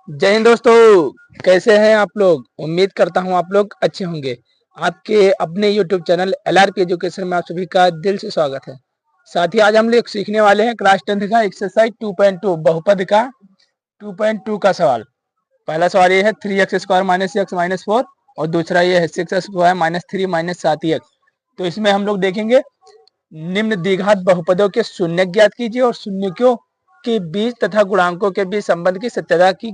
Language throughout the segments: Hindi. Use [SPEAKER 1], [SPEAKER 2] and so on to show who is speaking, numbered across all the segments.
[SPEAKER 1] जय हिंद दोस्तों। कैसे हैं आप लोग? उम्मीद करता हूं आप लोग अच्छे होंगे। आपके अपने YouTube चैनल LRP एजुकेशन में आप सभी का दिल से स्वागत है। साथ ही आज हम लोग सीखने वाले हैं क्लास 10th का एक्सरसाइज 2.2 बहुपद का 2.2 का सवाल। पहला सवाल ये है 3x square minus x minus 4 और दूसरा ये है 6x square minus 3 minus 7x। तो इसमें हम लोग देखेंगे निम्न द्विघात बहुपदों के शून्य ज्ञात कीजिए और शून्यकों के बीच तथा गुणांकों के बीच संबंध की सत्यता की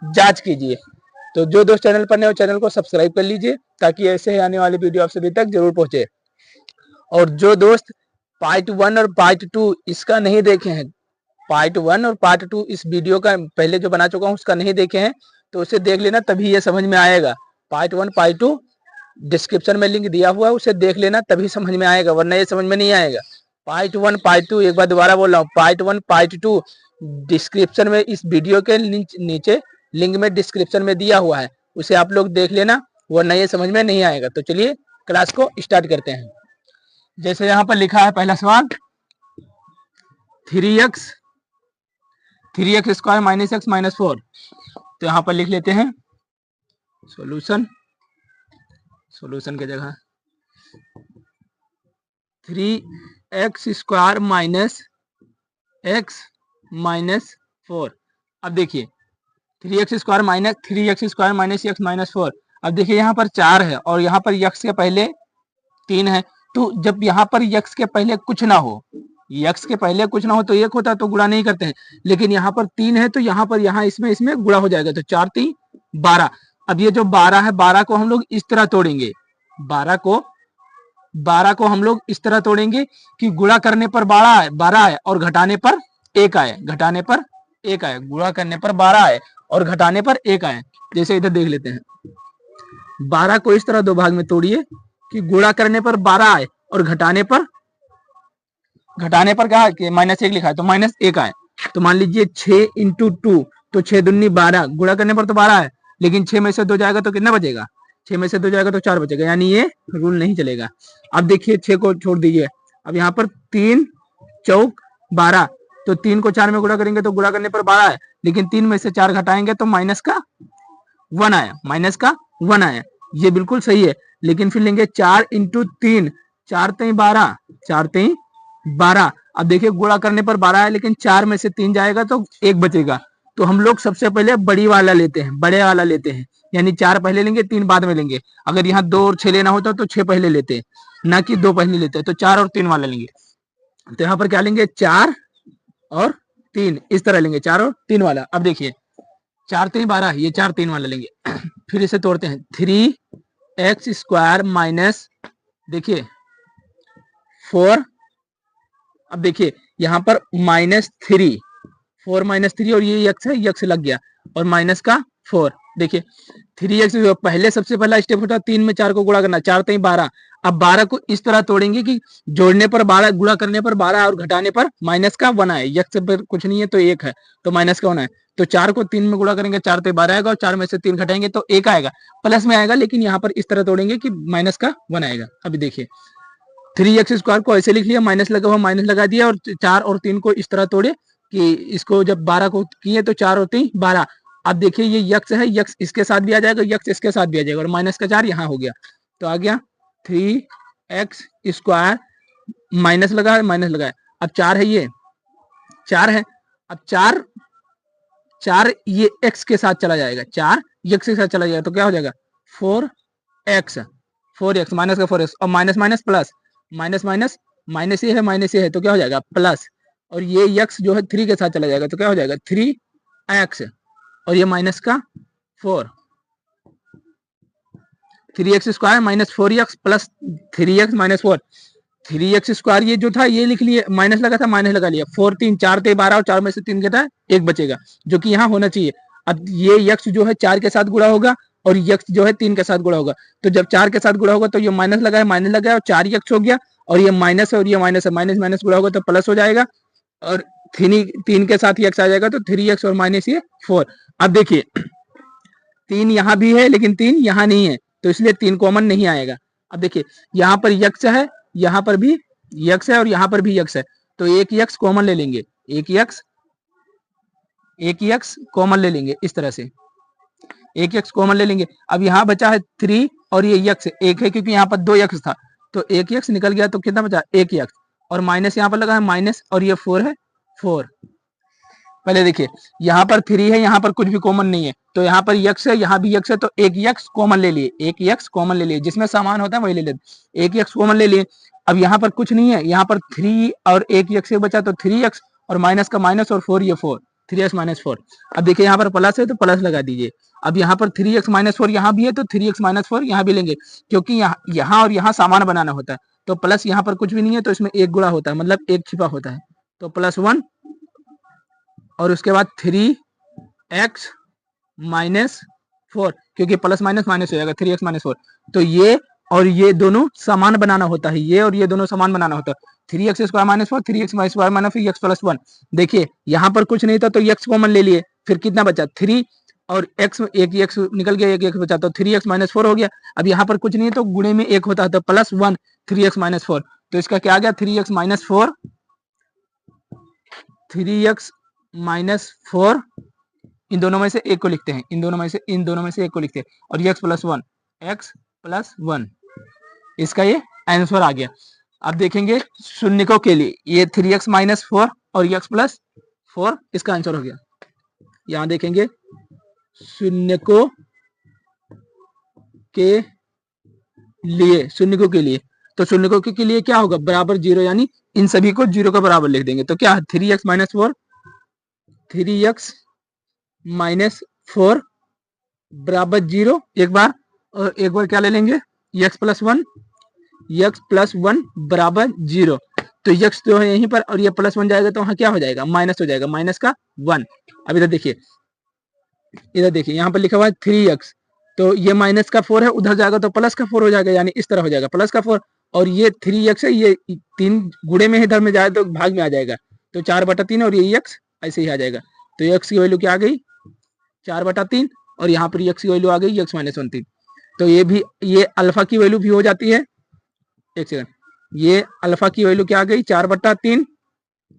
[SPEAKER 1] जांच कीजिए। तो जो दोस्त चैनल पर नए हो चैनल को सब्सक्राइब कर लीजिए ताकि ऐसे ही आने वाली वीडियो आप सभी तक जरूर पहुंचे। और जो दोस्त पार्ट 1 और पार्ट 2 इसका नहीं देखे हैं, पार्ट 1 और पार्ट 2 इस वीडियो का पहले जो बना चुका हूं उसका नहीं देखे हैं तो उसे देख लेना, तभी ये समझ में आएगा। पार्ट 1 पार्ट 2 डिस्क्रिप्शन में लिंक दिया हुआ है, उसे देख लेना तभी समझ में आएगा, वरना ये समझ में नहीं आएगा। पार्ट 1 पार्ट 2 एक बार दोबारा बोल रहा हूँ, पार्ट 1 पार्ट 2 डिस्क्रिप्शन में इस वीडियो के नीचे लिंक में डिस्क्रिप्शन में दिया हुआ है, उसे आप लोग देख लेना, वरना ये समझ में नहीं आएगा। तो चलिए क्लास को स्टार्ट करते हैं। जैसे यहाँ पर लिखा है पहला सवाल 3x square minus x minus 4। तो यहाँ पर लिख लेते हैं सॉल्यूशन की जगह 3x square minus x minus 4। अब देखिए 3x square minus x minus 4। अब देखिए यहाँ पर 4 है और यहाँ पर x के पहले 3 है। तो जब यहाँ पर x के पहले कुछ ना हो, x के पहले कुछ ना हो तो 1 होता है, तो गुणा नहीं करते हैं। लेकिन यहाँ पर 3 है तो यहाँ पर इसमें गुणा हो जाएगा, तो 4 3 12। अब ये जो 12 है, 12 को हम लोग इस तरह तोड़ेंगे, 12 को हम लोग इस तरह तोड़ेंगे कि गुणा करने पर 12 आए और घटाने पर 1 आए, गुणा करने पर 12 आए और घटाने पर 1 आए। जैसे इधर देख लेते हैं, 12 को इस तरह दो भाग में तोड़िए कि गुणा करने पर 12 आए और घटाने पर क्या है कि -1 लिखा है, तो -1 आए। तो मान लीजिए 6 × 2 तो 6 दूनी 12, गुणा करने पर तो 12 है, लेकिन 6 में से 2 जाएगा तो कितना बचेगा? 6 में से 2 जाएगा तो 4 बचेगा, यानी ये रूल नहीं चलेगा। अब देखिए 6 को छोड़ दीजिए, अब यहाँ पर 3 चौक 12, तो 3 को 4 में गुणा करेंगे तो गुणा करने पर 12 है, लेकिन 3 में से 4 घटाएंगे तो माइनस का 1 आया, ये बिल्कुल सही है। लेकिन फिर लेंगे 4 × 3, 4 3 12, 4 3 12। अब देखिए गुणा करने पर 12 है, लेकिन 4 में से 3 जाएगा तो 1 बचेगा। तो हम लोग सबसे पहले बड़े वाला लेते हैं, यानी 4 पहले लेंगे 3 बाद में लेंगे। अगर यहाँ 2 और 6 लेना होता तो 6 पहले लेते, ना कि 2 पहले लेते, तो 4 और 3 वाला लेंगे। तो यहाँ पर क्या लेंगे? 4 और 3, इस तरह लेंगे 4 और 3 वाला। अब देखिए 4 3 12, ये 4 3 वाला लेंगे। फिर इसे तोड़ते हैं, 3x स्क्वायर माइनस देखिए 4। अब देखिए यहाँ पर -3, 4 -3 और ये x है, x लग गया और माइनस का 4। देखिए 3x पहले सबसे पहला स्टेप होता है 3 में 4 को गुणा करना, 4 3 12। अब 12 को इस तरह तोड़ेंगे कि जोड़ने पर 12, गुणा करने पर 12 और घटाने पर माइनस का 1 आए। x पर कुछ नहीं है तो 1 है, तो माइनस का 1 आए। तो 4 को 3 में गुणा करेंगे, 4 3 12 आएगा और 4 में से 3 घटाएंगे तो 1 आएगा, प्लस में आएगा, लेकिन यहाँ पर इस तरह तोड़ेंगे कि माइनस का 1 आएगा। अभी देखिए 3x स्क्वायर को ऐसे लिख लिया, माइनस लगा हुआ माइनस लगा दिया, और 4 और 3 को इस तरह तोड़े कि इसको जब 12 को किए तो 4 और 3 12। अब देखिए ये x है, x इसके साथ भी आ जाएगा, x इसके साथ भी आ जाएगा, और माइनस का 4 यहाँ हो गया, तो आ गया 3x स्क्वायर माइनस लगा है। अब 4 है, ये 4 है, अब 4 ये x के साथ चला जाएगा, 4 x के साथ चला जाएगा तो क्या हो जाएगा? 4x माइनस का 4x, और माइनस प्लस, माइनस ये है तो क्या हो जाएगा? प्लस, और ये x जो है 3 के साथ चला जाएगा तो क्या हो जाएगा? 3x, और ये माइनस का 4, 3x square minus 4x plus 3x minus 4। 3x square ये जो था ये लिख लिए, माइनस लगा था माइनस लगा लिया, 4 3 4 3 12 और 4 में से 3 कहता है 1 बचेगा, जो कि यहाँ होना चाहिए। अब ये x जो है 4 के साथ गुणा होगा और x जो है 3 के साथ गुणा होगा, तो जब 4 के साथ गुणा होगा तो ये माइनस लगा है और 4x हो गया, और ये माइनस है और ये माइनस है, माइनस माइनस गुणा होगा तो प्लस हो जाएगा, और 3 के साथ x आ जाएगा तो 3x और माइनस ये 4। अब देखिए 3 यहाँ भी है लेकिन 3 यहाँ नहीं है, तो इसलिए 3 कॉमन नहीं आएगा। अब देखिए यहाँ पर x है, यहाँ पर भी x है और यहाँ पर भी x है, तो एक x कॉमन ले लेंगे, एक x एक ही एक्स कॉमन ले लेंगे इस तरह से, एक एक्स कॉमन ले लेंगे। अब यहाँ बचा है 3 और ये एक्स एक है क्योंकि यहाँ पर 2 एक्स था, तो एक एक्स निकल गया तो कितना बचा, एक एक्स, और माइनस यहाँ पर लगा है माइनस, और ये 4 है 4। पहले देखिए यहाँ पर 3 है, यहाँ पर कुछ भी कॉमन नहीं है, तो यहाँ पर एक्स है, यहाँ भी एक्स है, तो एक एक्स कॉमन ले लिए, एक एक्स कॉमन ले लिए, जिसमें समान होता है वही ले लेते, एक एक्स कॉमन ले लिए। अब यहाँ पर कुछ नहीं है, यहाँ पर 3 और एक एक्स बचा तो 3x, और माइनस का माइनस, और 4 ये 4, 3x माइनस 4। अब देखिए यहाँ पर प्लस है तो प्लस लगा दीजिए। अब यहाँ पर 3x माइनस 4 यहाँ भी है तो 3x माइनस 4 यहाँ भी लेंगे, क्योंकि यहाँ और यहाँ सामान बनाना होता है, तो प्लस यहाँ पर कुछ भी नहीं है तो इसमें एक गुणा होता है, मतलब एक छिपा होता है, तो +1, और उसके बाद 3x माइनस 4, क्योंकि प्लस माइनस माइनस हो जाएगा, 3x माइनस 4, तो ये और ये दोनों समान बनाना होता है, ये और ये दोनों समान बनाना होता है। 3x square minus 4, 3x square minus फिर x प्लस 1। देखिए यहाँ पर कुछ नहीं था तो x कॉमन ले लिए, फिर कितना बचा 3, और x एक x निकल गया, एक x बचा तो 3x माइनस 4 हो गया। अब यहाँ पर कुछ नहीं है तो गुणे में एक होता है तो +1 3x माइनस 4, तो इसका क्या आ गया 3x माइनस 4, 3x माइनस 4, इन दोनों में से एक को लिखते हैं, इन दोनों में से एक को लिखते हैं, और x प्लस 1, इसका ये आंसर आ गया। अब देखेंगे शून्यकों के लिए, ये 3x माइनस 4 और x प्लस 4 इसका आंसर हो गया। यहां देखेंगे शून्यकों के लिए, तो शून्यकों के लिए क्या होगा, बराबर 0, यानी इन सभी को 0 का बराबर लिख देंगे, तो क्या है 3x माइनस 4, 3x माइनस 4 बराबर 0 एक बार, और एक बार क्या ले लेंगे x प्लस 1 बराबर 0, तो x तो है यहीं पर, और ये +1 जाएगा तो वहां क्या हो जाएगा, माइनस हो जाएगा, माइनस का 1। अब इधर देखिए यहाँ पर लिखा हुआ है 3x, तो ये माइनस का 4 है, उधर जाएगा तो प्लस का 4 हो जाएगा, यानी इस तरह हो जाएगा प्लस का 4, और ये 3x है, ये 3 गुणे में इधर में जाए तो भाग में आ जाएगा, तो 4/3, और ये x ऐसे ही आ जाएगा, तो x की वैल्यू क्या आ गई 4/3, और यहाँ पर x की वैल्यू आ गई x माइनस 1 3, तो ये अल्फा की वैल्यू भी हो जाती है, एक सेकंड, ये अल्फा की वैल्यू क्या आ गई 4/3,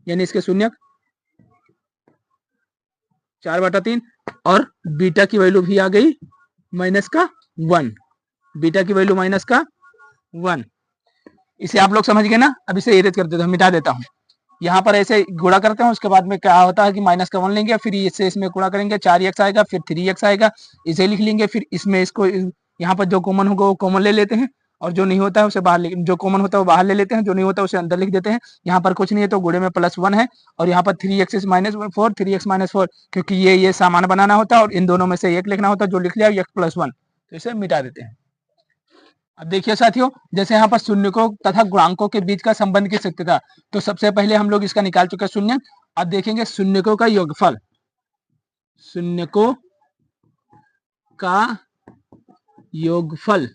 [SPEAKER 1] यानी इसके शून्य 4/3, और बीटा की वैल्यू भी आ गई -1, बीटा की वैल्यू -1। इसे आप लोग समझ गए ना। अब इसे इरेज कर देता हूँ, मिटा देता हूँ। यहाँ पर ऐसे गुणा करते हैं, उसके बाद में क्या होता है कि -1 लेंगे, फिर इससे इसमें गुणा करेंगे, 4x आएगा, फिर 3x आएगा, इसे लिख लेंगे, फिर इसमें इसको यहाँ पर जो कॉमन होगा वो कॉमन ले लेते हैं, और जो नहीं होता है उसे बाहर, जो कॉमन होता है वो बाहर ले लेते हैं, जो नहीं होता है उसे अंदर लिख देते हैं। यहाँ पर कुछ नहीं है तो गुणे में +1 है, और यहाँ पर 3x माइनस 4, 3x माइनस 4, क्योंकि ये सामान बनाना होता है और इन दोनों में से एक लिखना होता है, जो लिख लिया x प्लस 1, तो इसे मिटा देते हैं। अब देखिए साथियों, जैसे यहाँ पर शून्यकों तथा गुणांकों के बीच का संबंध की सत्यता, तो सबसे पहले हम लोग इसका निकाल चुके शून्य। अब देखेंगे शून्यकों का योगफल, शून्यकों का योगफल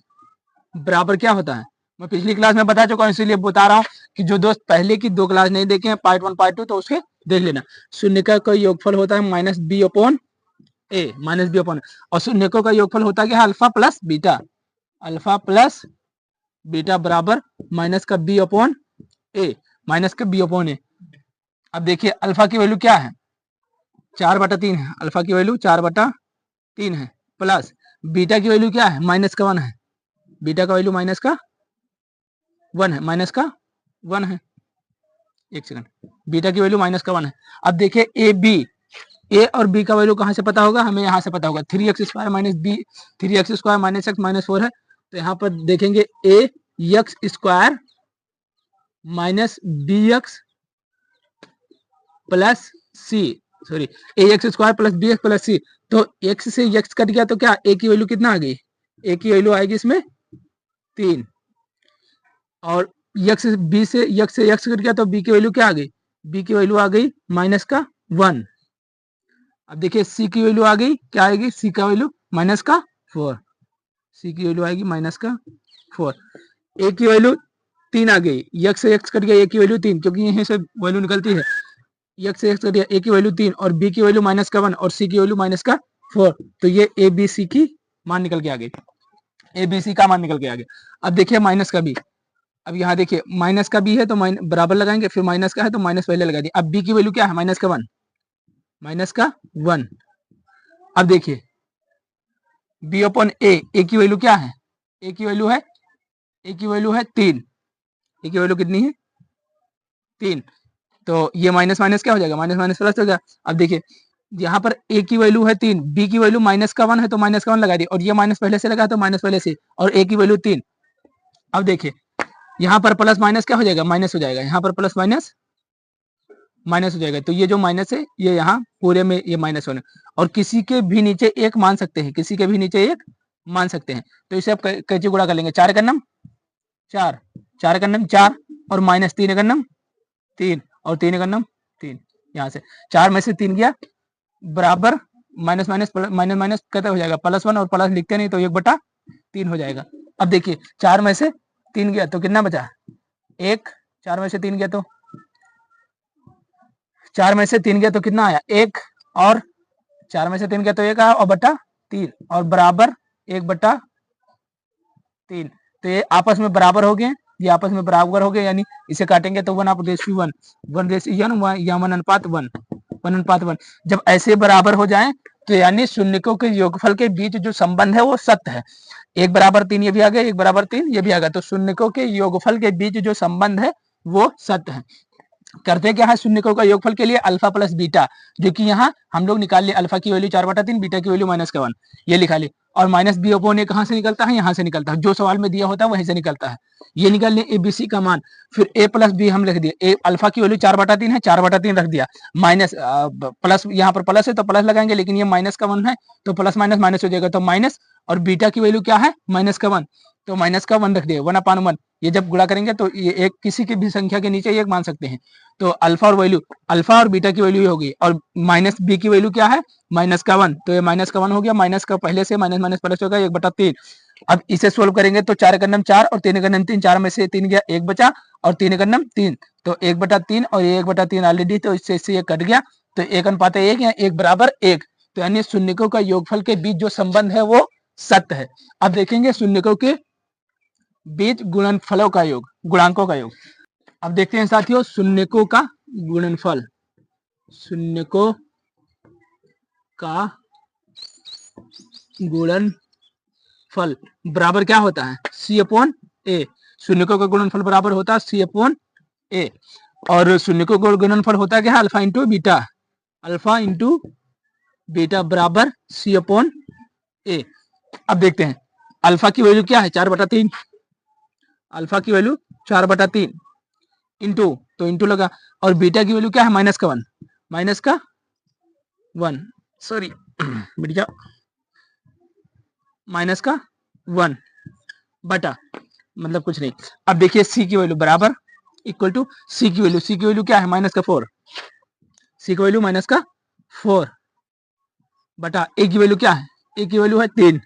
[SPEAKER 1] बराबर क्या होता है, मैं पिछली क्लास में बता चुका हूँ, इसीलिए बता रहा हूँ कि जो दोस्त पहले की 2 क्लास नहीं देखे हैं, पार्ट 1 पार्ट 2, तो उसके देख लेना। शून्यकों का योगफल होता है -b/a, और शून्यकों का योगफल होता है अल्फा प्लस बीटा बराबर -b/a, अब देखिए अल्फा की वैल्यू क्या है 4/3 है, अल्फा की वैल्यू 4/3 है, प्लस बीटा की वैल्यू क्या है -1 है, बीटा का वैल्यू -1 है, एक सेकंड, बीटा की वैल्यू -1 है। अब देखिए ए और बी का वैल्यू कहां से पता होगा, हमें यहां से पता होगा, 3x square minus b, 3x square minus x minus 4 है, तो यहाँ पर देखेंगे ax square minus bx plus c, sorry ax square plus bx plus c, तो x से x कट गया तो क्या a की वैल्यू कितना आ गई, a की वैल्यू आएगी इसमें 3, और x से x कट गया तो b की वैल्यू क्या आ गई, b की वैल्यू आ गई -1। अब देखिए c की वैल्यू आ गई, क्या आएगी, c का वैल्यू -4, c की वैल्यू आएगी -4, a की वैल्यू 3 आ गई, x से x कट गया, a की वैल्यू 3, क्योंकि यहीं से वैल्यू निकलती है, x से x कट गया, a की वैल्यू 3, और b की वैल्यू -1 और c की वैल्यू -4, तो ये a b c की मान निकल के आ गई, a b c का मान निकल के आ गया। अब देखिए माइनस का b, अब यहाँ देखिए माइनस का b है तो बराबर लगाएंगे, फिर माइनस का है तो माइनस पहले लगा दिए। अब b की वैल्यू क्या है -1, माइनस का 1। अब देखिए b अपॉन ए की वैल्यू क्या है, ए की वैल्यू है 3, ए की वैल्यू कितनी है 3, तो ये माइनस माइनस क्या हो जाएगा, माइनस माइनस प्लस हो जाएगा। अब देखिए यहाँ पर ए की वैल्यू है 3, बी की वैल्यू माइनस का 1 है तो माइनस का 1 लगा दी, और ये माइनस पहले से लगा तो माइनस पहले से, और ए की वैल्यू 3। अब देखिए यहाँ पर प्लस माइनस क्या हो जाएगा, माइनस हो जाएगा, यहाँ पर प्लस माइनस माइनस हो जाएगा, तो ये जो माइनस है ये यहाँ पूरे में ये माइनस होने, और किसी के भी नीचे एक मान सकते हैं, किसी के भी नीचे एक मान सकते हैं, तो इसे आप कैसे गुणा कर लेंगे, 4 का नम 4, 4 का नम 4, और माइनस 3 का नम 3, और 3 का नम 3, यहाँ से 4 में से 3 गया बराबर माइनस माइनस माइनस माइनस कहते हो जाएगा +1, और प्लस लिखते नहीं तो 1/3 हो जाएगा। अब देखिए 4 में से 3 गया तो कितना बचा 1, 4 में से 3 गया तो 4 में से 3 गया तो कितना आया 1, और 4 में से 3 गया तो 1 आया, और बटा 3, और बराबर 1/3, तो ये आपस में बराबर हो गए, ये आपस में बराबर हो गए, यानी इसे काटेंगे तो 1/1, 1:1 जब ऐसे बराबर हो जाए तो यानी शून्यकों के योगफल के बीच जो संबंध है वो सत्य है। 1/3 ये भी आ गया, 1/3 ये भी आ गया, तो शून्यकों के योगफल के बीच जो संबंध है वो सत्य है। करते क्या है शून्यकों का योगफल के लिए अल्फा प्लस बीटा, जो कि यहाँ हम लोग निकाल लिए, अल्फा की वैल्यू 4/3, बीटा की वैल्यू -1, ये लिखा ली, और माइनस बी अपॉन ए कहाँ से निकलता है, यहाँ से निकलता है, जो सवाल में दिया होता है वहीं से निकलता है, ये निकाल लिए ए बी सी का मान, फिर ए प्लस बी हम लिख दिए, ए अल्फा की वैल्यू 4/3 है, 4/3 रख दिया, माइनस प्लस, यहाँ पर प्लस है तो प्लस लगाएंगे, लेकिन ये माइनस का 1 है तो प्लस माइनस माइनस हो जाएगा, तो माइनस, और बीटा की वैल्यू क्या है माइनस का 1, तो माइनस का 1 रख दिए, 1/1, ये जब गुणा करेंगे तो ये एक किसी की भी संख्या के नीचे एक मान सकते हैं, तो अल्फा और वैल्यू, अल्फा और बीटा की वैल्यू होगी, और माइनस बी की वैल्यू क्या है माइनस का 1, तो ये माइनस का 1 हो गया, माइनस का पहले से माइनस माइनस प्लस होगा 1/3। अब इसे सोल्व करेंगे तो 4 का नम 4 और 3 का नम 3, 4 में से 3 गया 1 बचा, और 3 का नम 3, तो 1/3, और ये 1/3 ऑलरेडी, तो इससे ये कट गया, तो 1:1 या 1/1, तो यानी शून्यकों का योगफल के बीच जो संबंध है वो सत्य है। अब देखेंगे शून्यकों के बीच गुणनफलों का योग, गुणांकों का योग। अब देखते हैं साथियों शून्यकों का गुणनफल, शून्यकों का गुणनफल बराबर क्या होता है C/A, शून्यकों का गुणनफल बराबर होता है C/A, और शून्यकों का गुणनफल होता है क्या, alpha into beta, alpha into beta बराबर C/A। अब देखते हैं अल्फा की वैल्यू क्या है 4/3, अल्फा की वैल्यू 4/3 इंटू, तो इंटू लगा, और बीटा की वैल्यू क्या है माइनस का 1, सॉरी बढ़िया, -1 बटा, मतलब कुछ नहीं। अब देखिए सी की वैल्यू बराबर इक्वल टू सी की वैल्यू क्या है -4, सी की वैल्यू -4 बटा ए की वैल्यू क्या है, ए की वैल्यू है 3,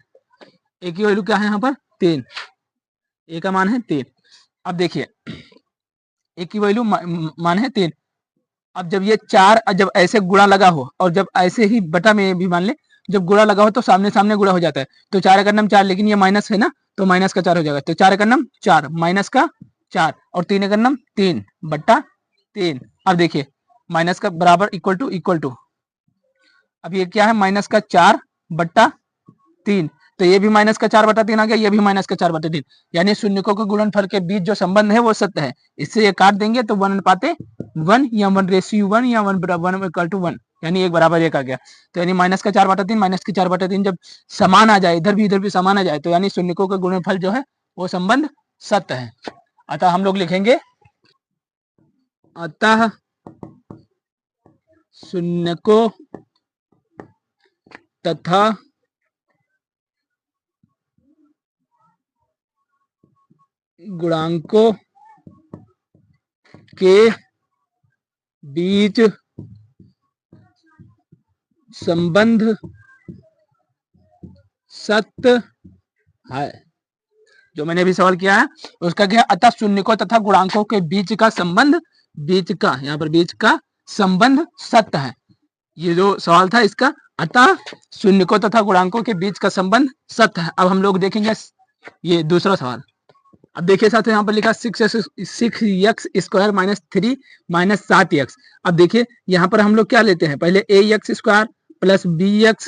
[SPEAKER 1] ए की वैल्यू क्या है यहाँ पर 3, ए का मान है 3। अब देखिए ए की वैल्यू मान है 3, अब जब ये 4 जब ऐसे गुणा लगा हो, और जब ऐसे ही बटा में भी मान ले, जब गुणा लगा हो तो सामने सामने गुणा हो जाता है, तो 4 का नम 4, लेकिन ये माइनस है ना, तो माइनस का 4 हो जाएगा, तो 4 का नम 4 माइनस का 4, और 3 का नम 3/3। अब देखिए माइनस का बराबर इक्वल टू, अब ये क्या है माइनस का 4/3, तो ये भी माइनस का 4/3 आ गया, ये भी माइनस का 4/3, यानी शून्यकों के गुणनफल के बीच जो संबंध है वो सत्य है। इससे ये काट देंगे तो 1/1 या 1:1 या 1/1 यानी 1/1 आ गया, तो यानी माइनस का 4/3 माइनस की 4/3 जब समान आ जाए, इधर भी समान आ जाए, तो यानी शून्यकों का गुणनफल जो है वो संबंध सत्य है। अतः हम लोग लिखेंगे, अतः शून्यकों तथा गुणांकों के बीच संबंध सत्य है। जो मैंने अभी सवाल किया है उसका क्या है, अतः शून्यकों तथा गुणांकों के बीच का संबंध, बीच का यहाँ पर बीच का संबंध सत्य है। ये जो सवाल था इसका, अतः शून्यकों तथा गुणांकों के बीच का संबंध सत्य है। अब हम लोग देखेंगे ये दूसरा सवाल। अब देखिए साथियों यहाँ पर लिखा 6x² माइनस 3 माइनस 7x। अब देखिए यहाँ पर हम लोग क्या लेते हैं, पहले ax² plus bx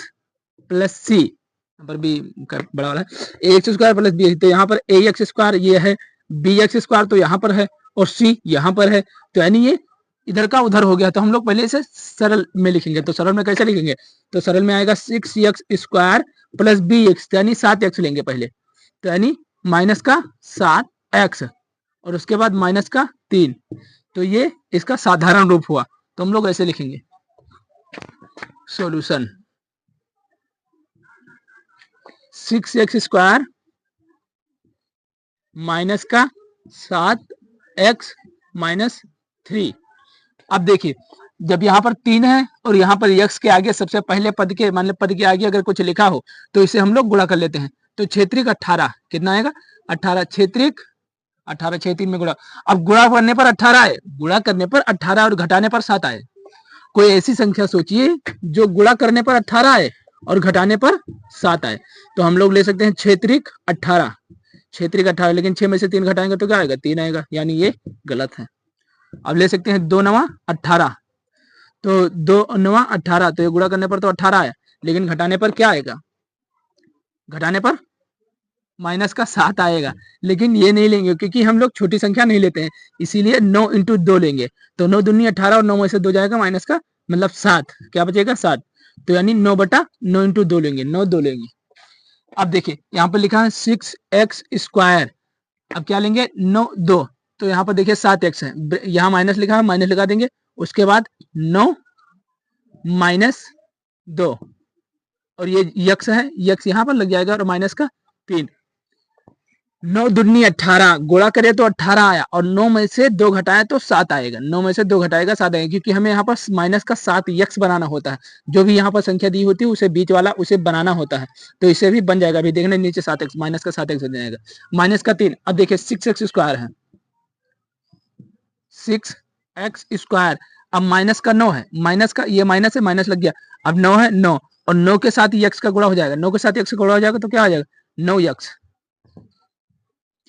[SPEAKER 1] plus c, यहाँ पर भी बड़ा वाला है ax² प्लस b, तो यहाँ पर ax² ये है, bx² तो यहाँ पर है और c यहाँ पर है, तो यानी ये इधर का उधर हो गया। तो हम लोग पहले इसे सरल में लिखेंगे, तो सरल में कैसे लिखेंगे, तो सरल में आएगा 6x² प्लस bx यानी 7x लेंगे पहले, तो यानी माइनस का 7x और उसके बाद माइनस का 3, तो ये इसका साधारण रूप हुआ। तो हम लोग ऐसे लिखेंगे सॉल्यूशन 6x² माइनस का 7x माइनस 3। अब देखिए जब यहाँ पर 3 है और यहाँ पर x के आगे सबसे पहले पद के मान लो पद के आगे अगर कुछ लिखा हो तो इसे हम लोग गुणा कर लेते हैं। तो क्षेत्रिक 18 कितना आएगा 18, क्षेत्रिक 18 6 3 में गुणा। अब गुणा करने पर 18 है, गुणा करने पर 18 और घटाने पर 7 आए। कोई ऐसी संख्या सोचिए जो गुणा करने पर 18 आए और घटाने पर 7 आए। तो हम लोग ले सकते हैं क्षेत्रिक 18, क्षेत्रिक 18, लेकिन 6 में से 3 घटाएंगे तो क्या आएगा 3 आएगा, यानी ये गलत है। अब ले सकते हैं 2 9 18, तो 2 9 18, तो ये गुणा करने पर तो 18 है, लेकिन घटाने पर क्या आएगा, घटाने पर माइनस का 7 आएगा। लेकिन ये नहीं लेंगे क्योंकि हम लोग छोटी संख्या नहीं लेते हैं, इसीलिए 9 × 2 लेंगे। तो 9 दूनी 18 और 9 में से 2 जाएगा माइनस का मतलब 7, क्या बचेगा 7, तो यानी 9/9 × 2 लेंगे, 9 2 लेंगे। अब देखिए यहाँ पर लिखा है 6x², अब क्या लेंगे 9 2, तो यहाँ पर देखिए 7x है, यहाँ माइनस लिखा है, माइनस लगा देंगे, उसके बाद 9 माइनस 2 और ये x है, x यहाँ पर लग जाएगा और माइनस का 3। 9 दूनी 18, गुणा करे तो 18 आया और 9 में से 2 घटाए तो 7 आएगा, 9 में से 2 घटाएगा 7 आएगा, क्योंकि हमें यहाँ पर माइनस का 7x बनाना होता है। जो भी यहाँ पर संख्या दी होती है उसे बीच वाला उसे बनाना होता है, तो इसे भी बन जाएगा। अभी देखना नीचे 7x, माइनस का 7x बन जाएगा, माइनस का 3। अब देखिए 6x² है, 6x², अब माइनस का 9 है, माइनस का ये माइनस है, माइनस लग गया, अब 9 है 9 और 9 के साथ x का गुणा हो जाएगा, 9 के साथ x का गुणा हो जाएगा तो क्या हो जाएगा 9x,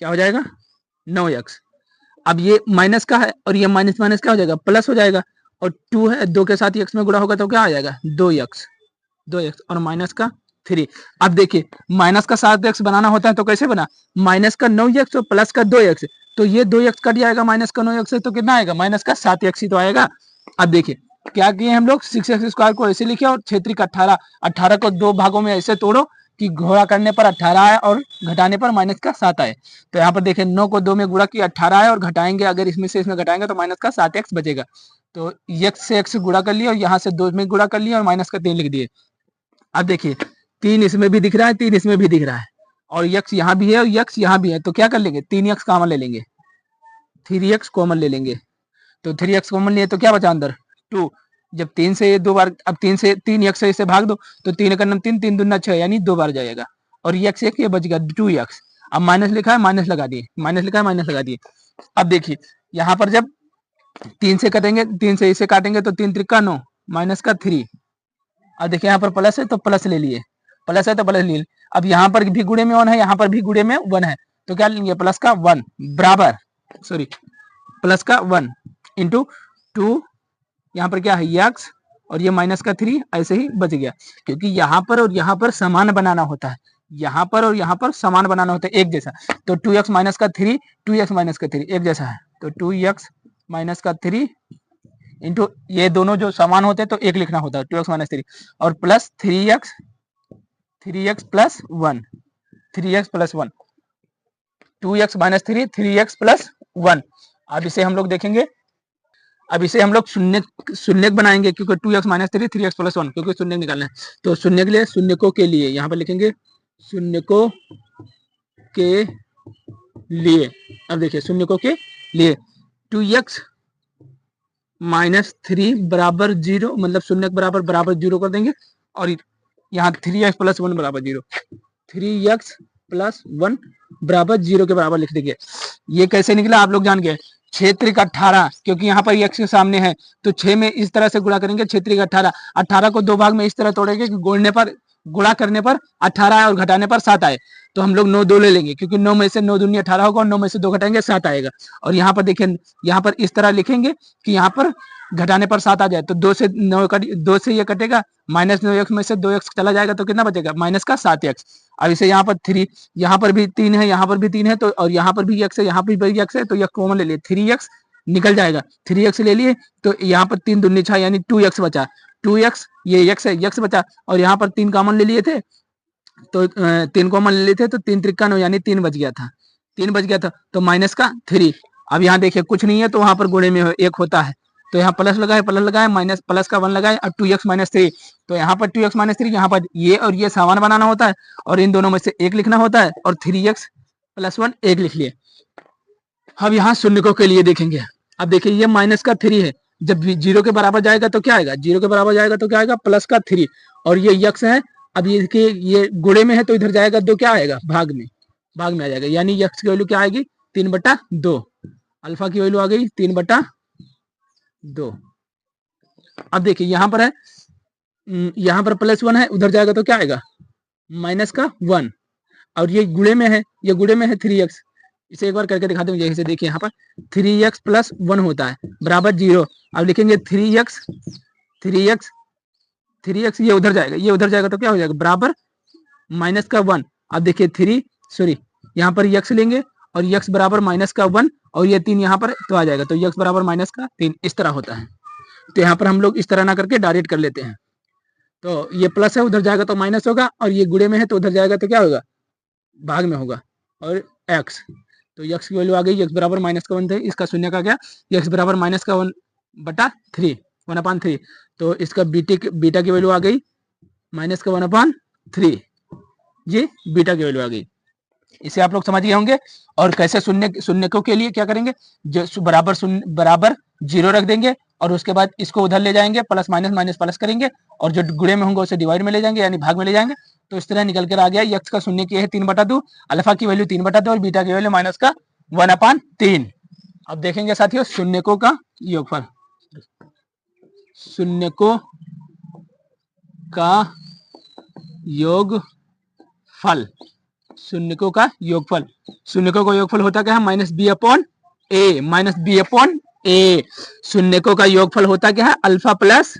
[SPEAKER 1] क्या हो जाएगा 9x। अब ये माइनस का है और ये माइनस माइनस क्या हो जाएगा प्लस हो जाएगा, और 2 है 2 के साथ x में गुणा होगा तो क्या आ जाएगा 2x और माइनस का 3। अब देखिए माइनस का 7x बनाना होता है तो कैसे बना, माइनस का 9x और प्लस का 2x, तो ये 2x कट जाएगा माइनस का 9x से, तो कितना आएगा माइनस का 7x ही तो आएगा। अब देखिए क्या किए हम लोग 6x² को ऐसे लिखे और क्षेत्रिक 18 को 2 भागों में ऐसे तोड़ो कि गुणा करने पर 18 आए और घटाने पर माइनस का 7 आए। तो यहाँ पर देखिए 9 को 2 में गुणा किया 18 आए और घटाएंगे, अगर इसमें से इसमें घटाएंगे तो माइनस का 7x बचेगा। तो x से x गुणा कर लिया और यहाँ से 2 में गुणा कर लिया और माइनस का 3 लिख दिए। अब देखिए 3 इसमें भी दिख रहा है, 3 इसमें भी दिख रहा है और x यहाँ भी है और x यहाँ भी है, तो क्या कर लेंगे 3x कॉमन ले लेंगे, 3x कॉमन ले लेंगे। तो 3x कॉमन लिए तो क्या बचा अंदर 2, जब 3 से 2 बार, अब 3 से 3x से इसे भाग दो तो 3 का 3 3 दूना 6 यानी 2 बार जाएगा और ये x 1 ये बच गया 2x। अब माइनस लिखा है माइनस लगा दिए, माइनस लिखा है माइनस लगा दिए। अब देखिए यहाँ पर जब 3 से कटेंगे, 3 से इसे काटेंगे तो 3 3 9 माइनस का 3। अब देखिए यहाँ पर प्लस है तो प्लस ले लिए, प्लस है तो प्लस ले लिए। अब यहाँ पर भी गुणे में 1 है, यहाँ पर भी गुणे में 1 है, तो क्या लेंगे प्लस का 1 बराबर, सॉरी प्लस का 1 इंटू 2, यहाँ पर क्या है x और ये माइनस का 3 ऐसे ही बच गया, क्योंकि यहाँ पर और यहाँ पर समान बनाना होता है, यहाँ पर और यहाँ पर समान बनाना होता है एक जैसा। तो 2x माइनस का 3 2x माइनस का 3 एक जैसा है, तो 2x माइनस का 3 इंटू ये दोनों जो समान होते हैं तो एक लिखना होता है 2x माइनस 3 और plus 3x plus 1 3x plus 1 2x minus 3 3x plus 1। अब इसे हम लोग देखेंगे, अब इसे हम लोग शून्य बनाएंगे क्योंकि 2x माइनस 3 3x प्लस 1 क्योंकि शून्य निकालना है, तो शून्य के लिए शून्यकों के लिए यहाँ पर लिखेंगे शून्यकों के लिए। अब देखिए शून्यकों के लिए 2x माइनस 3 बराबर 0, मतलब शून्य बराबर 0 कर देंगे और यहाँ 3x प्लस 1 बराबर 0, 3x प्लस 1 बराबर 0 के बराबर लिख देंगे। ये कैसे निकला आप लोग जान गए, क्षेत्रिक 18, क्योंकि यहाँ पर x के सामने है तो 6 में इस तरह से गुणा करेंगे, क्षेत्रिक 18 को 2 भाग में इस तरह तोड़ेंगे कि गुणने पर गुणा करने पर 18 आए और घटाने पर 7 आए, तो हम लोग 9 2 ले लेंगे, क्योंकि 9 में से 9 दूनी 18 होगा और 9 में से 2 घटाएंगे 7 आएगा। और यहाँ पर देखिए, यहाँ पर इस तरह लिखेंगे कि यहाँ पर घटाने पर 7 आ जाए, तो 2 से 9 2 से ये कटेगा, -9x में से 2x चला जाएगा तो कितना बचेगा, माइनस का 7x। अब इसे यहाँ पर 3, यहाँ पर भी 3 है, यहाँ पर भी 3 है, तो और यहाँ पर भी x है, यहाँ पर भी x है, तो यह कॉमन ले लिए, 3x निकल जाएगा, 3x ले लिए, तो यहाँ पर 3 दूनी 6 यानी 2x बचा, 2x ये x है, x बचा, और यहाँ पर 3 कॉमन ले लिए थे, तो 3 कॉमन ले लिए थे, तो 3 त्रिका 9 यानी 3 बच गया था, 3 बच गया था, तो माइनस का 3। अब यहाँ देखिए कुछ नहीं है, तो वहां पर गुणे में 1 होता है, तो यहाँ प्लस लगाए, माइनस प्लस का 1 लगाए, और 2x माइनस 3, तो यहाँ पर 2x माइनस 3, यहाँ पर ये और ये समान बनाना होता है, और इन दोनों में से 1 लिखना होता है, और 3x + 1 1 लिख लिए। अब यहाँ शून्यकों के लिए देखेंगे। अब देखिए ये माइनस का 3 है, जब 0 के बराबर जाएगा तो क्या आएगा, 0 के बराबर जाएगा तो क्या आएगा, प्लस का 3, और ये यक्स है। अब ये गुणे में है, तो इधर जाएगा तो क्या आएगा, भाग में आ जाएगा, यानी यक्स की वैल्यू क्या आएगी, 3/2, अल्फा की वैल्यू आ गई 3/2। अब देखिए यहाँ पर है, यहाँ पर +1 है, उधर जाएगा तो क्या आएगा, -1, और ये गुणे में है, 3x, इसे एक बार करके दिखाते हैं, जैसे देखिए यहाँ पर 3x + 1 होता है बराबर 0। अब लिखेंगे 3x ये उधर जाएगा तो क्या हो जाएगा, बराबर -1। अब देखिए यहाँ पर x लेंगे, और x बराबर -1, और ये 3 यहाँ पर तो आ जाएगा, तो x बराबर -3, इस तरह होता है। तो यहाँ पर हम लोग इस तरह ना करके डायरेक्ट कर लेते हैं, तो ये प्लस है, उधर जाएगा तो माइनस होगा, और ये गुणे में है, तो उधर जाएगा तो क्या होगा, भाग में होगा, और x, तो x की वैल्यू आ गई, x बराबर -1 थे, इसका शून्य का क्या, x बराबर -1/3, 1/3, तो इसका बीटा की वैल्यू आ गई -1/3, ये बीटा की वैल्यू आ गई। इसे आप लोग समझ गए होंगे। और कैसे शून्यकों के लिए क्या करेंगे, जो बराबर 0 रख देंगे, और उसके बाद इसको उधर ले जाएंगे, प्लस माइनस प्लस करेंगे, और जो गुणे में होंगे उसे डिवाइड में ले जाएंगे, यानी भाग में ले जाएंगे, तो इस तरह निकल कर आ गया, x का शून्य की है 3/2, अल्फा की वैल्यू 3/2, और बीटा की वैल्यू -1/3। अब देखेंगे साथियों शून्यकों का योगफल, शून्यकों का योगफल, शून्यकों का योगफल, शून्यकों का योगफल होता क्या है, -b/a, शून्यकों का योगफल होता क्या है, अल्फा प्लस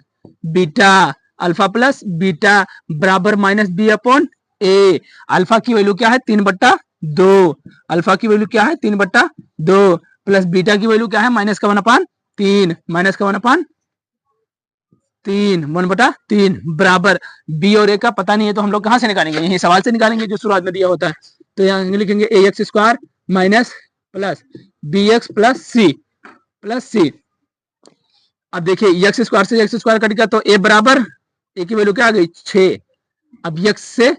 [SPEAKER 1] बीटा बराबर -b/a। अल्फा की वैल्यू क्या है, 3/2, अल्फा की वैल्यू क्या है, 3/2, प्लस बीटा की वैल्यू क्या है, -1/3, -1/3 बराबर बी और ए का पता नहीं है, तो हम लोग कहां से निकालेंगे, यही सवाल से निकालेंगे जो शुरुआत में दिया होता है। तो यहाँ लिखेंगे ax² minus plus bx plus c। अब देखिए x² से x² कट गया, तो a बराबर, a की वैल्यू क्या आ गई 6। अब x से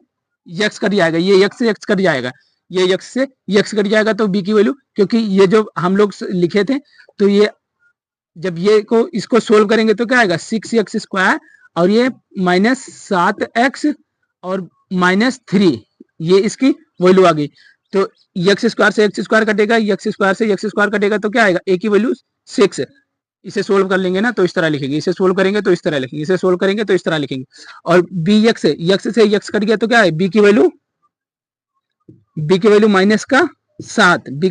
[SPEAKER 1] x कट जाएगा, ये x से x कट जाएगा, ये x से x कट जाएगा, तो b की वैल्यू, क्योंकि ये जो हम लोग लिखे थे, तो ये जब इसको सोल्व करेंगे तो क्या आएगा, 6x², और ये -7x और -3, ये इसकी वैल्यू आ गई। तो x² से x² कटेगा, x² से x² कटेगा, तो क्या आएगा, a की वैल्यू 6। इसे सोल्व कर लेंगे ना, तो इस तरह लिखेंगे, इसे सोल्व करेंगे तो इस तरह लिखेंगे, इसे सोल्व करेंगे तो इस तरह लिखेंगे। और x से x कट गया, तो क्या है, b की वैल्यू -7, b की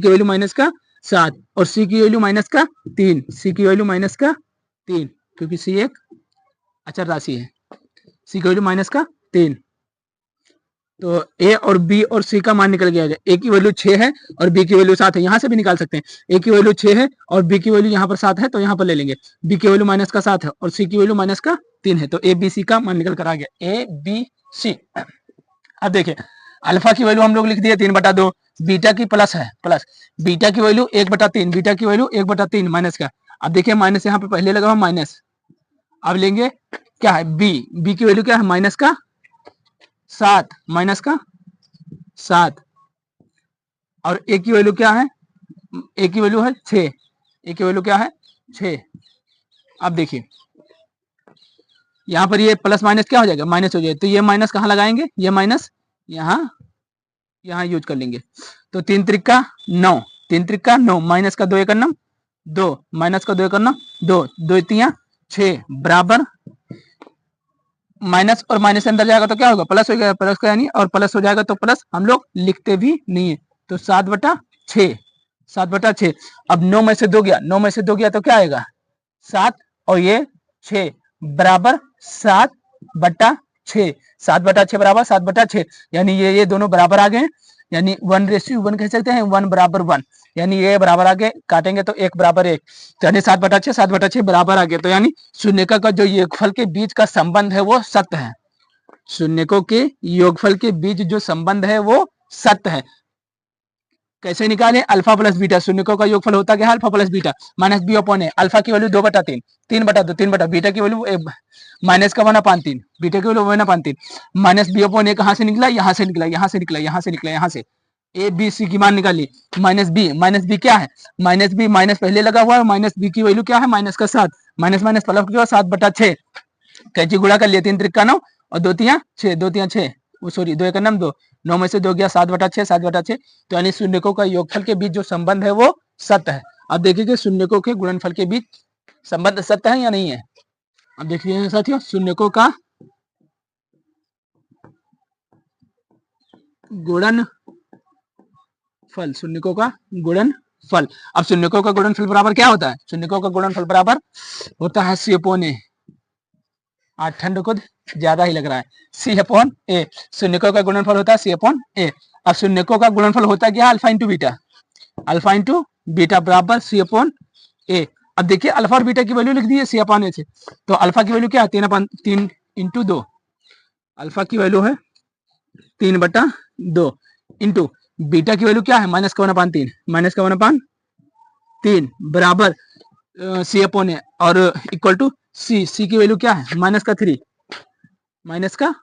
[SPEAKER 1] वैल्यू -7, और c की वैल्यू -3, c की वैल्यू -3, क्योंकि c एक अचर राशि है, c की वैल्यू -3। तो a और b और c का मान निकल गया, a की वैल्यू 6 है और b की वैल्यू 7 है, यहां से भी निकाल सकते हैं, a की वैल्यू 6 है और b की वैल्यू यहाँ पर 7 है, तो यहाँ पर ले लेंगे, b की वैल्यू -7 है और c की वैल्यू -3 है, तो a b c का मान निकल कर आ गया, a b c। अब देखिए अल्फा की वैल्यू हम लोग लिख दिए 3/2, बीटा की प्लस है, बीटा की वैल्यू 1/3, बीटा की वैल्यू 1/3 माइनस का। अब देखिए माइनस यहाँ पे पहले लगा हुआ माइनस, अब लेंगे क्या है, b की वैल्यू क्या है, -7, और a की वैल्यू क्या है, a की वैल्यू है 6, a की वैल्यू क्या है 6। अब देखिए यहाँ पर ये प्लस माइनस क्या हो जाएगा, माइनस हो जाएगा, तो ये माइनस कहाँ लगाएंगे, ये माइनस यहाँ यूज कर लेंगे, तो 3 त्रिका 9, माइनस का 2 1 9, 2 माइनस का 2 1 9, 2 2 3 6 बराबर माइनस और माइनस अंदर जाएगा तो क्या होगा, प्लस हो गया, प्लस का यानी, और प्लस हो जाएगा तो प्लस हम लोग लिखते भी नहीं है, तो 7/6, 7/6। अब 9 में से 2 गया, 9 में से 2 गया तो क्या आएगा 7, और ये 6 बराबर 7/6, 7/6 बराबर 7/6, यानी ये दोनों बराबर आ गए, यानी 1:1 कह सकते हैं, 1 बराबर 1, यानी ये बराबर आ गए, काटेंगे तो 1 बराबर 1, तो यानी 7/6 बराबर आ गए, तो यानी शून्यकों का जो योगफल के बीच का संबंध है वो सत्य है, शून्यकों के योगफल के बीच जो संबंध है वो सत्य है। कैसे निकाले, अल्फा प्लस बीटा, शून्यकों का योगफल होता क्या है, alpha plus beta minus b upon a, alpha की वैल्यू 2/3, 3/2, 3/, बीटा की वैल्यू माइनस का 1/3, बीटा की value 1/3, minus b upon a कहां से निकला, यहां से निकला, यहां से निकला, यहां से निकला, यहां से ए बी सी की मान निकाली, माइनस बी क्या है, माइनस बी, माइनस पहले लगा हुआ है, माइनस बी की वैल्यू क्या है, माइनस का 7, माइनस माइनस प्लस किया 7/6, कैंची गुणा कर लिया, 3 त्रिक 9 और 2 तिया 6, 2 तिया 6, सॉरी 2 1 2, 9 में से 2 गया 7/6, 7/6, तो यानी शून्यकों का योगफल के बीच जो संबंध है वो सत्य है। अब देखिए कि शून्यकों के गुणनफल के बीच संबंध सत्य है या नहीं है। अब देखिए साथियों, शून्यकों का गुणनफल, शून्यकों का गुणनफल, अब शून्यकों का गुणनफल बराबर क्या होता है, शून्यकों का गुणनफल बराबर होता है C/A, आज ठंड को ज्यादा ही लग रहा है, C/A, शून्यकों का गुणनफल होता है C/A। अब शून्यकों का गुणनफल होता है क्या, alpha into beta, alpha into beta बराबर C/A। अब देखिए अल्फा और बीटा की वैल्यू लिख दी है C/A से, तो अल्फा की वैल्यू क्या है 3 इंटू 2, अल्फा की वैल्यू है 3/2 इंटू बीटा की वैल्यू क्या है माइनस का 1/3, माइनस का 1/3 बराबर C/A और इक्वल टू सी की वैल्यू क्या है माइनस का 3, माइनस का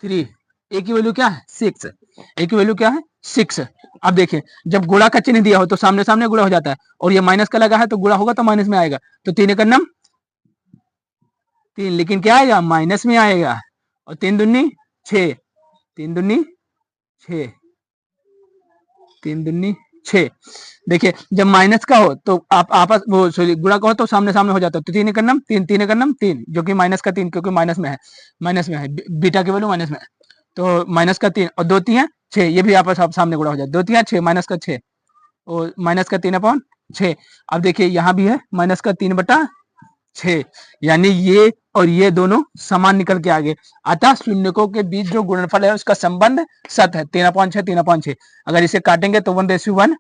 [SPEAKER 1] 3, ए की वैल्यू क्या है 6, ए की वैल्यू क्या है 6। अब देखिए जब गुणा का चिन्ह दिया हो तो सामने सामने गुणा हो जाता है, और ये माइनस का लगा है तो गुणा होगा तो माइनस में आएगा, तो 3 1 3, लेकिन क्या आएगा माइनस में आएगा, और 3 दूनी 6, 3 दूनी 6, 3 दूनी 6। देखिए जब माइनस का हो तो आप आपस वो सॉरी गुणा का हो तो सामने सामने हो जाता है, तो 3 1 3, 3 1 3, जो कि माइनस का 3, क्योंकि माइनस में है, माइनस में है, बीटा की वैल्यू माइनस में है, तो माइनस का 3 और 2 3 6, ये भी आपस आप सामने गुणा हो जाए, 2 3 6 माइनस का 6 और माइनस का 3/6। अब देखिए यहाँ भी है माइनस का 3/6, यानी ये और ये दोनों समान निकल के आगे, अतः शून्यकों के बीच जो गुणनफल है उसका संबंध सत्य है, 3/6, 3/6। अगर इसे काटेंगे तो 1:1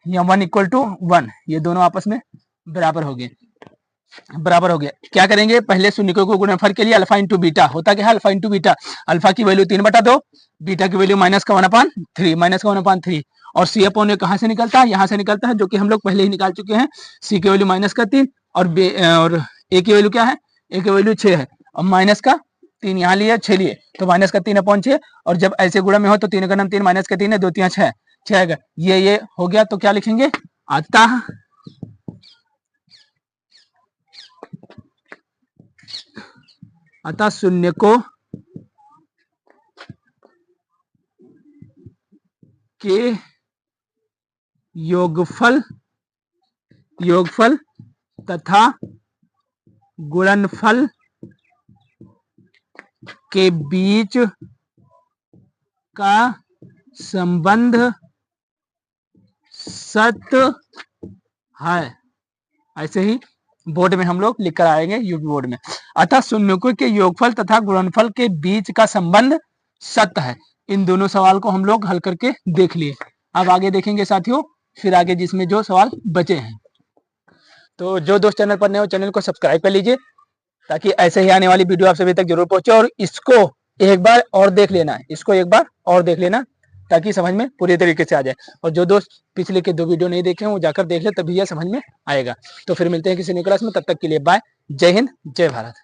[SPEAKER 1] या 1 = 1, ये दोनों आपस में बराबर हो गए, बराबर हो गया। क्या करेंगे, पहले शून्यकों को गुणनफल के लिए अल्फा इंटू बीटा होता क्या है, अल्फा इंटू बीटा, अल्फा की वैल्यू 3/2, बीटा की वैल्यू माइनस का 1/3, माइनस का 1/3, और C/A कहां से निकलता है, यहां से निकलता है, जो कि हम लोग पहले ही निकाल चुके हैं, C की वैल्यू माइनस का 3 और A की वैल्यू क्या है, A की वैल्यू 6 है, और माइनस का 3 यहाँ लिए 6 लिए, तो माइनस का 3/6, और जब ऐसे गुणा में हो तो 3 1 3 माइनस का 3 है, 2 3 6 आएगा, ये हो गया, तो क्या लिखेंगे, अतः शून्यकों के योगफल तथा गुणनफल के बीच का संबंध सत्य है। ऐसे ही बोर्ड में हम लोग लिख कर आएंगे, यूपी बोर्ड में। अतः शून्यकों के योगफल तथा गुणनफल के बीच का संबंध सत्य है। इन दोनों सवाल को हम लोग हल करके देख लिए। अब आगे देखेंगे साथियों, फिर आगे जिसमें जो सवाल बचे हैं। तो जो दोस्त चैनल पर नए हो चैनल को सब्सक्राइब कर लीजिए, ताकि ऐसे ही आने वाली वीडियो आप सभी तक जरूर पहुंचे, और इसको एक बार और देख लेना, इसको एक बार और देख लेना, ताकि समझ में पूरी तरीके से आ जाए। और जो दोस्त पिछले के 2 वीडियो नहीं देखे हैं वो जाकर देख ले, तभी यह समझ में आएगा। तो फिर मिलते हैं किसी नई क्लास में, तब तक के लिए बाय, जय हिंद, जय भारत।